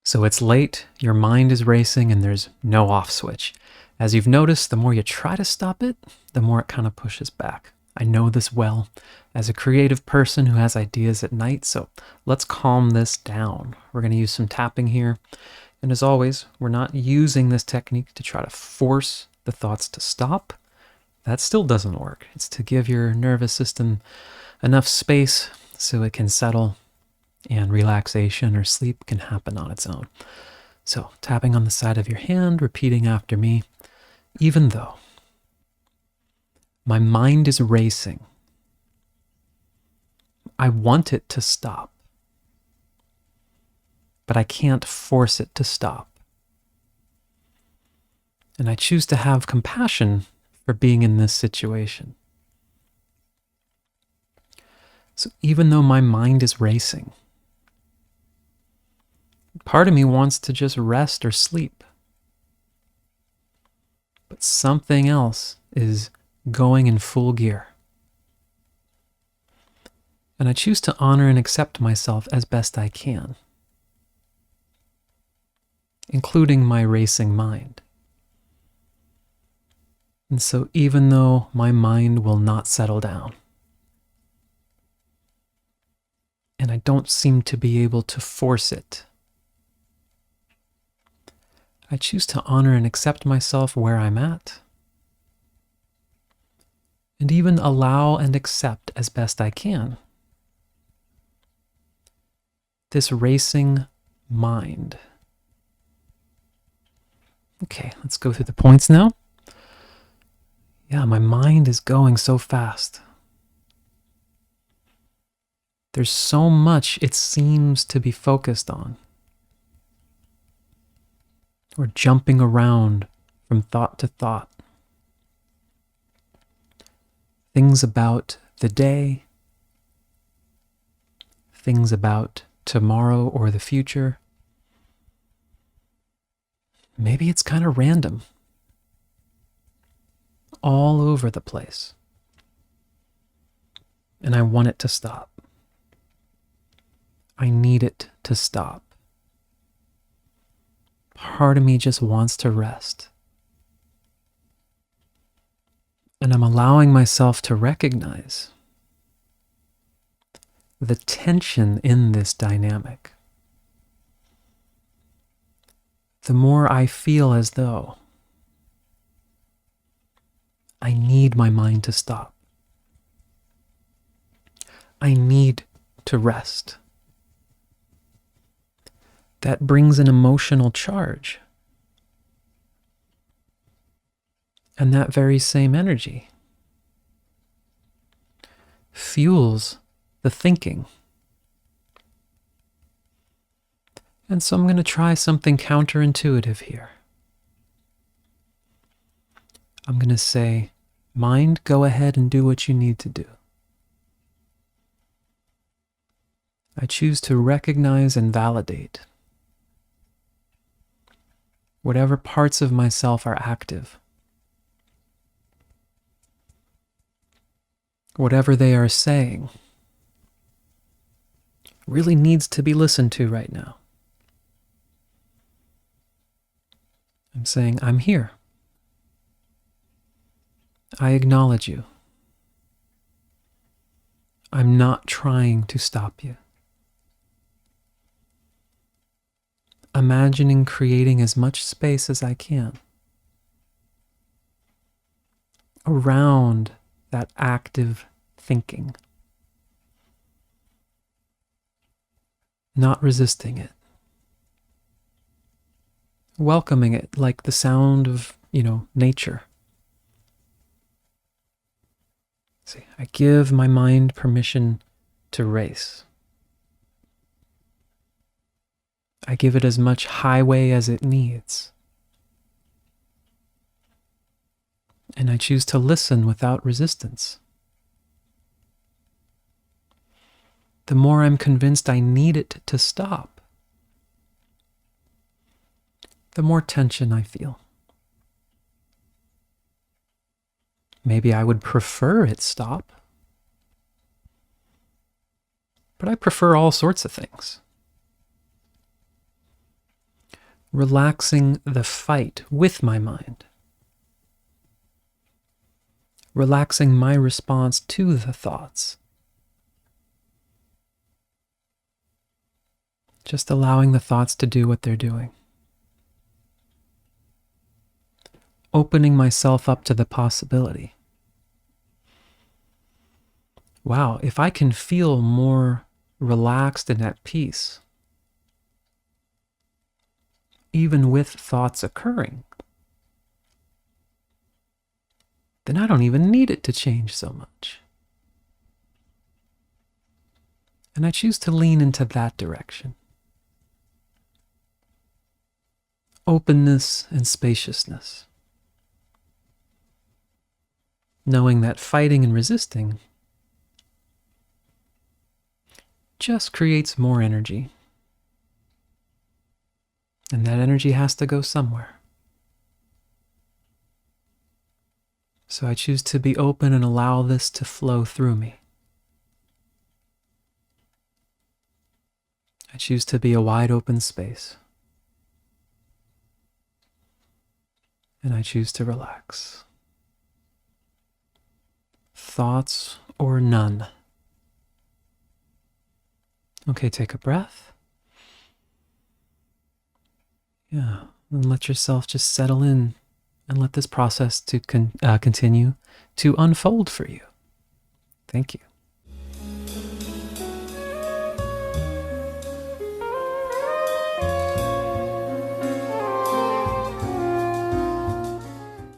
So it's late, your mind is racing, and there's no off switch. As you've noticed, the more you try to stop it, the more it kind of pushes back. I know this well as a creative person who has ideas at night, so let's calm this down. We're going to use some tapping here. And as always, we're not using this technique to try to force the thoughts to stop. That still doesn't work. It's to give your nervous system enough space so it can settle and relaxation or sleep can happen on its own. So, tapping on the side of your hand, repeating after me, even though my mind is racing, I want it to stop, but I can't force it to stop. And I choose to have compassion for being in this situation. So even though my mind is racing, part of me wants to just rest or sleep. But something else is going in full gear. And I choose to honor and accept myself as best I can, including my racing mind. And so even though my mind will not settle down, and I don't seem to be able to force it, I choose to honor and accept myself where I'm at, and even allow and accept as best I can this racing mind. Okay, let's go through the points now. Yeah, my mind is going so fast. There's so much it seems to be focused on. Or jumping around from thought to thought. Things about the day, things about tomorrow or the future. Maybe it's kind of random. All over the place. And I want it to stop. I need it to stop. Part of me just wants to rest. And I'm allowing myself to recognize the tension in this dynamic. The more I feel as though I need my mind to stop. I need to rest. That brings an emotional charge. And that very same energy fuels the thinking. And so I'm going to try something counterintuitive here. I'm going to say, mind, go ahead and do what you need to do. I choose to recognize and validate whatever parts of myself are active. Whatever they are saying really needs to be listened to right now. I'm saying, I'm here. I acknowledge you. I'm not trying to stop you. Imagining creating as much space as I can around that active thinking. Not resisting it. Welcoming it like the sound of, nature. See, I give my mind permission to race. I give it as much highway as it needs. And I choose to listen without resistance. The more I'm convinced I need it to stop, the more tension I feel. Maybe I would prefer it stop, but I prefer all sorts of things. relaxing the fight with my mind, relaxing my response to the thoughts, just allowing the thoughts to do what they're doing, opening myself up to the possibility. Wow, if I can feel more relaxed and at peace, even with thoughts occurring, then I don't even need it to change so much. And I choose to lean into that direction. Openness and spaciousness. Knowing that fighting and resisting just creates more energy. And that energy has to go somewhere. So I choose to be open and allow this to flow through me. I choose to be a wide open space. And I choose to relax. Thoughts or none. Okay, take a breath. Yeah, and let yourself just settle in and let this process to continue to unfold for you. Thank you.